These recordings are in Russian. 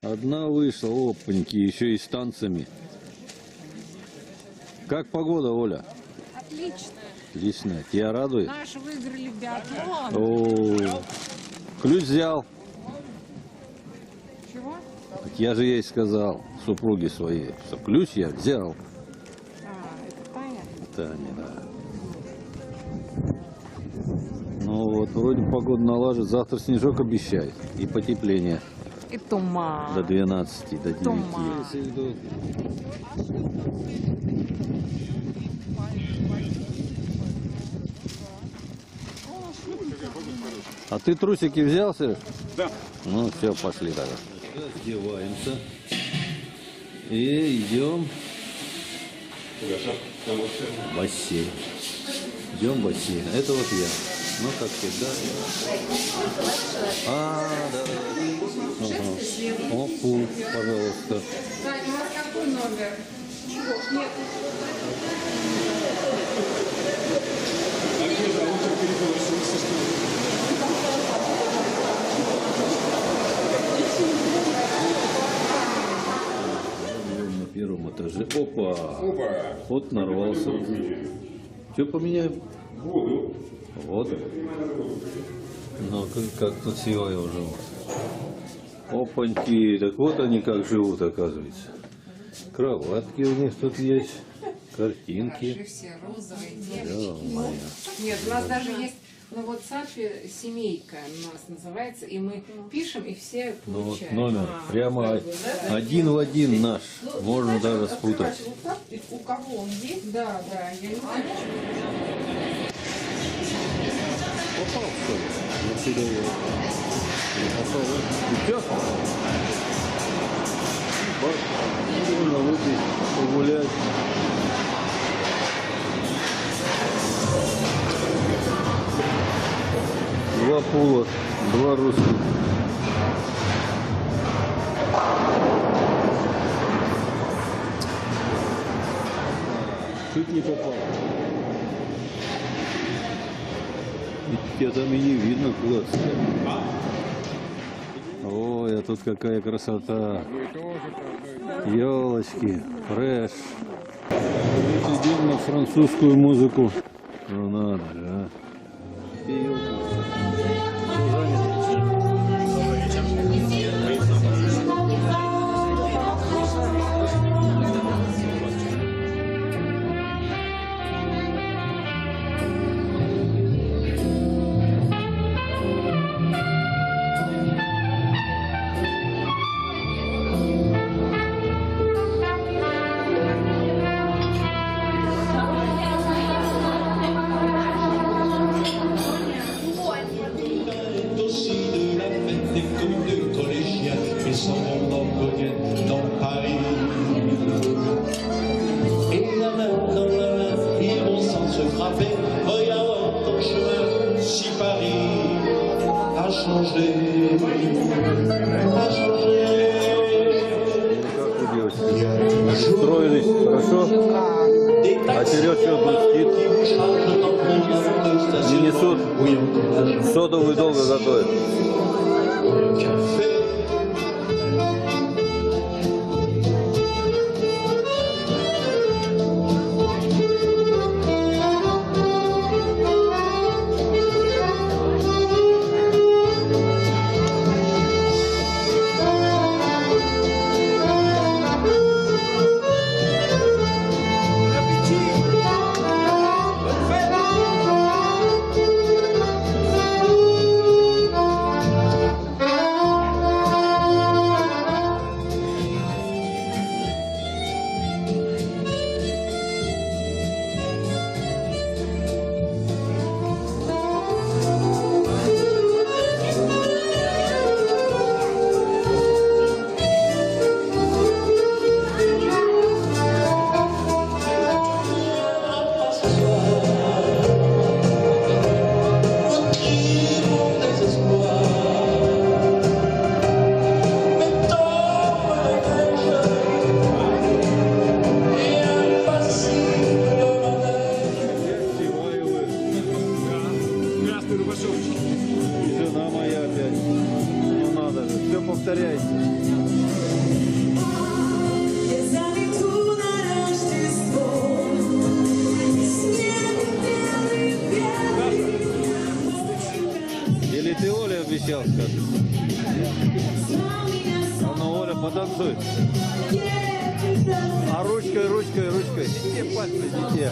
Одна вышла, опаньки, еще и с танцами. Как погода, Оля? Отлично. Отлично. Тебя радует? Наши выиграли биатлон. О, ключ взял. Чего? Так я же ей сказал, супруге своей, что ключ я взял. Это Таня? Таня, да. Ну вот, вроде погода налажит. Завтра снежок обещает. И потепление. И туман. До 12, до 9. Туман. А ты трусики взял, Сереж? Да. Ну все, пошли тогда. Одеваемся. И идем в бассейн. Идем в бассейн. Это вот я. Ну, как всегда. Да. Ага. Опу, пожалуйста. Таня, у вас какой номер? Чего? Нет. На первом этаже. Опа! Вот нарвался. Что поменяем? Воду. Вот. Ну, как красивая уже. Опаньки. Так вот они как живут, оказывается. Кроватки у них тут есть. Картинки. Все розовые. Да, моя. Нет, у нас даже есть на WhatsApp семейка у нас называется, и мы пишем, и все Ну вот получают. номер. Прямо один в один наш. Можно даже спутать. У кого он есть? Да, я не знаю. Попал, что ли? Отсюда его. Не попал. И чё? Можно выпить, погулять. Два пула, два русских. Чуть не попал. И тебя там и не видно куда. Ой, а тут какая красота. Елочки, фреш. Идем на французскую музыку. Ну надо же, а. Устроились хорошо? А Сереж что грустит? Не несут? Содовую долго готовят. потанцуй. А ручкой, ручкой, ручкой. Где пальцы, где?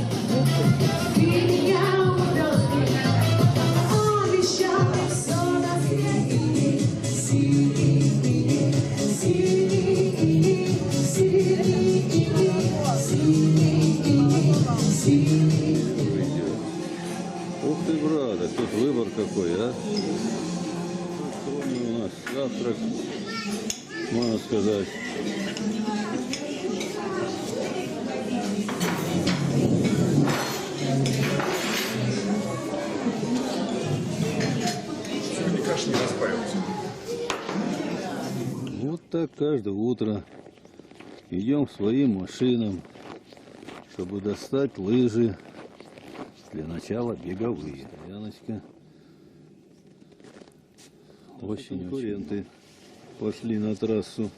Ух ты, брат, а тут выбор какой, а? Сегодня у нас завтрак, можно сказать. Каш не распаивался. Вот так каждое утро идем к своим машинам, чтобы достать лыжи. Для начала беговые. Яночка. Очень конкуренты пошли на трассу.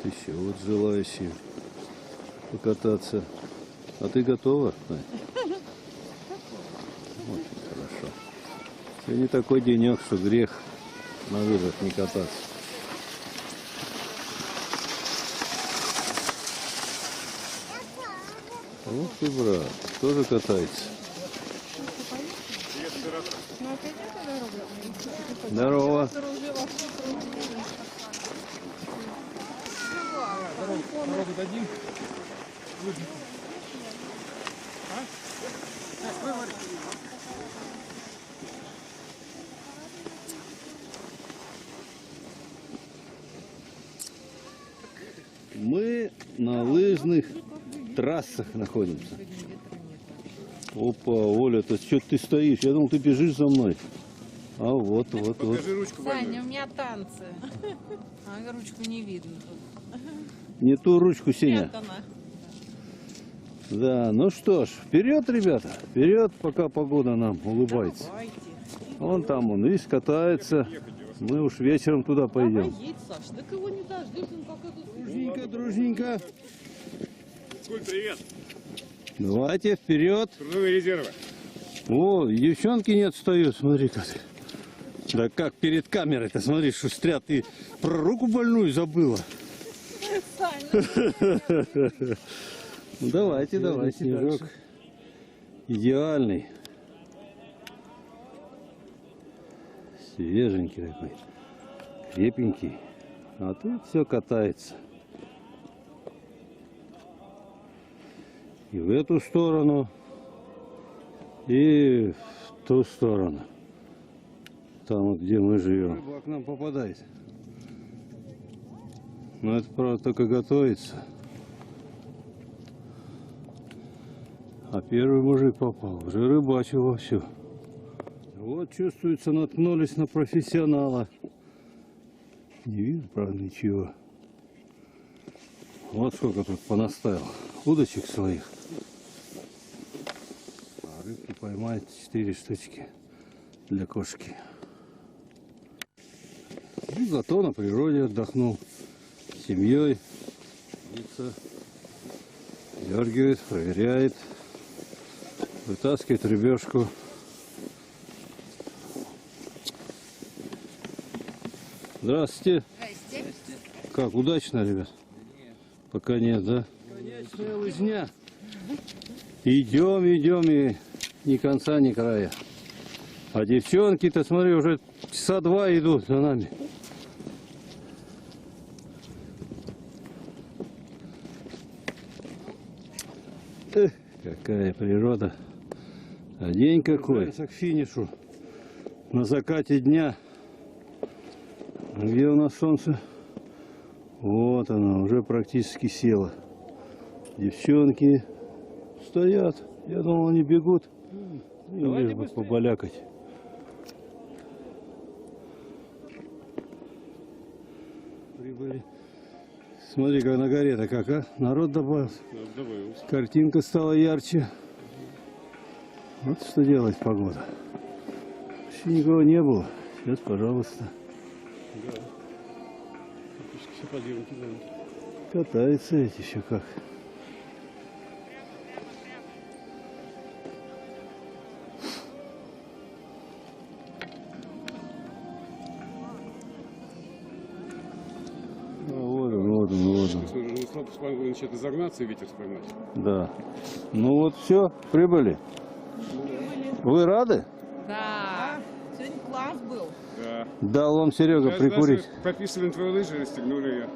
Еще вот желающие покататься. А ты готова? Ань? Очень хорошо. Сегодня такой денек, что грех на лыжах не кататься. Ух ты, брат, тоже катается. Здорово. Народу дадим. Мы на лыжных трассах находимся. Опа, Оля, то что ты стоишь? Я думал, ты бежишь за мной. А вот. Покажи ручку Саня, больную. у меня танцы. А ручку не видно. Не ту ручку, Сеня. Нет, она. Да, ну что ж, вперед, ребята, вперед, пока погода нам улыбается. Давайте. Вон там он, видишь, катается. Мы уж вечером туда Давай пойдем. едь, Саш. Так его не дождешься, он как это... Дружненько, дружненько. Скуль, привет. Давайте, вперед. Трудовые резервы. О, девчонки не отстают, смотри-ка ты. Да как перед камерой-то, смотри, шустрят. Ты про руку больную забыла. Саня. Ну, давайте, снежок. Идеальный. Свеженький такой. Крепенький. А тут все катается. И в эту сторону, и в ту сторону. Там вот, где мы живем. Рыба к нам попадает. Но это, правда, только готовится. А первый мужик попал, уже рыбачил вовсю. Вот, чувствуется, наткнулись на профессионала. Не вижу, правда, ничего. Вот сколько тут понаставил удочек своих. А рыбки поймает 4 штучки для кошки. И зато на природе отдохнул. С семьей. Дергивает, проверяет. Вытаскивает рыбешку. Здравствуйте. Здрасте. Как, удачно, ребят? Пока нет, да? Конечная лыжня. Идем, и ни конца, ни края. А девчонки-то, смотри, уже часа 2 идут за нами. Эх, какая природа. А день какой. К финишу. На закате дня. Где у нас солнце? Вот оно, уже практически село. Девчонки стоят. Я думал, они бегут. Им лишь бы побалякать. Прибыли. Смотри, как на горе-то как, а? Народ добавился. Картинка стала ярче. Вот что делает погода. Вообще никого не было. Сейчас, пожалуйста. Катаются эти еще как. Стоп, начнет изогнаться и ветер споймать. Да. Ну вот все, прибыли. Вы рады? Да. Сегодня класс был. Да. Дал вам Серега прикурить. Даже пописали на твои лыжи, расстегнули ее.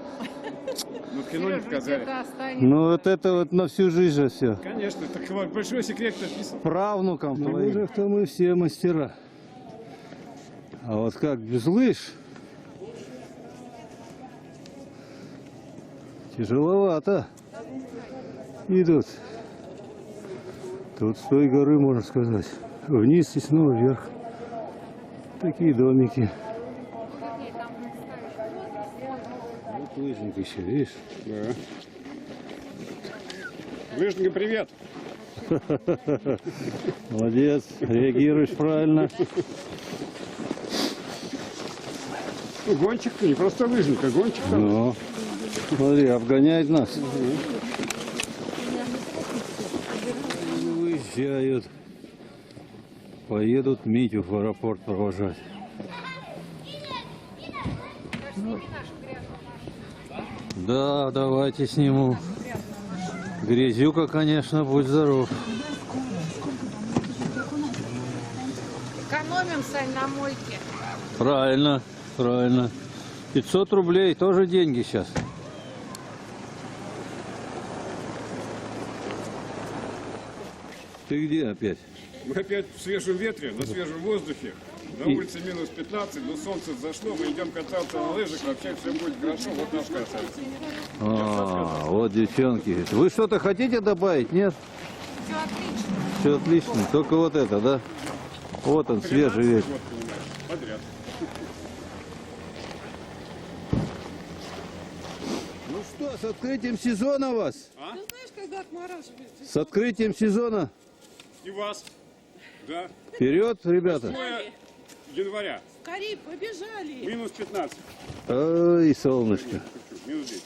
Но в кино не показали. Где-то останется. Ну вот это вот на всю жизнь же все. Конечно, так вот, большой секрет написан. Правнукам на лыжах-то мы все мастера. А вот как без лыж? Тяжеловато. Идут. Тут с той горы, можно сказать. Вниз и снова вверх. Такие домики. Вот лыжник еще, видишь? Да. Лыжника, привет. Молодец, реагируешь правильно. Ну, гонщик, не просто лыжник, а гонщик там. Ну, смотри, обгоняет нас. Уезжают. Поедут Митю в аэропорт провожать. Да, давайте сниму. Грязюка, конечно, будь здоров. Экономим, Сань, на мойке. Правильно, правильно. 500 рублей тоже деньги сейчас. Ты где опять? Мы опять в свежем ветре, на свежем воздухе. На улице минус 15, но солнце зашло, мы идем кататься на лыжах, вообще все будет хорошо, вот наш красавец. Вот девчонки. Вы что-то хотите добавить? Нет? Все отлично. Все отлично. Только вот это, да? Вот он, свежий ветер. Вот, понимаешь, подряд. Ну что, с открытием сезона вас? Ты знаешь, когда отмораживается? С открытием сезона. И вас. Да. Вперед, ребята. 8 января, Скорей, побежали. минус 15. Ой, солнышко. Минус 10.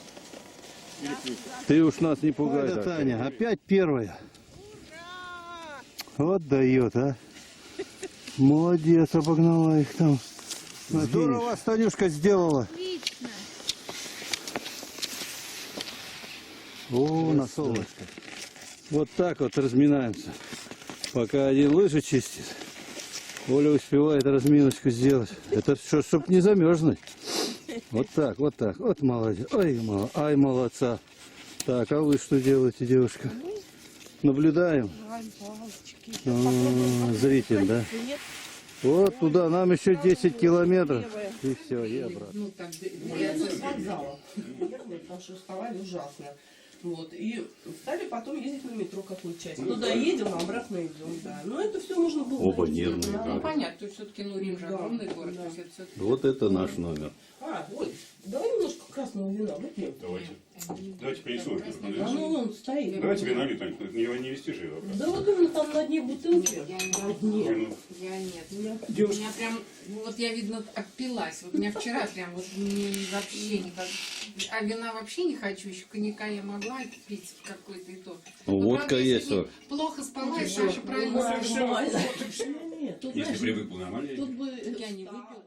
Или плюс. Ты уж нас не пугай. Да, Таня, опять первая. Вот дает, а. Молодец, обогнала их там. Здорово, Танюшка сделала. Отлично. О, на солнышко. Вот так вот разминаемся. Пока один лыжи чистит, Оля успевает разминочку сделать. Это что, чтоб не замерзнуть. Вот так, вот так. Вот молодец. Ай, молодца. Так, а вы что делаете, девушка? Наблюдаем. Зритель, да? Вот туда, нам еще 10 километров. И все, и обратно. Ну, так, Я с вокзала ехала, потому что уставали ужасно. Вот. И стали потом ездить на метро какую часть. Туда едем, а обратно идем, да. Но это все можно было. Оба найти. нервные, Да. ну, понятно, то есть все-таки, ну, Рим же Да, огромный город, да. то есть это все-таки... Вот это наш номер. Ой, давай немножко красного вина выпьем. Давайте принесу. А ну он стоит. Давай тебе налью, Тань, его не вести же его. Да вот именно там на дне бутылки. Я не На дне. Я нет. Я- У меня прям, вот я, видно, опилась. Вот у меня вчера прям вот вообще никак. А вина вообще не хочу. Еще коньяка я могла пить какой-то и то. Ну, Но, водка правда, я есть, сегодня вот. плохо спала, и Саша правильно Нормально. сказала. Нет, тут, Если знаешь, привыкла нормально. тут бы... Я не выпила.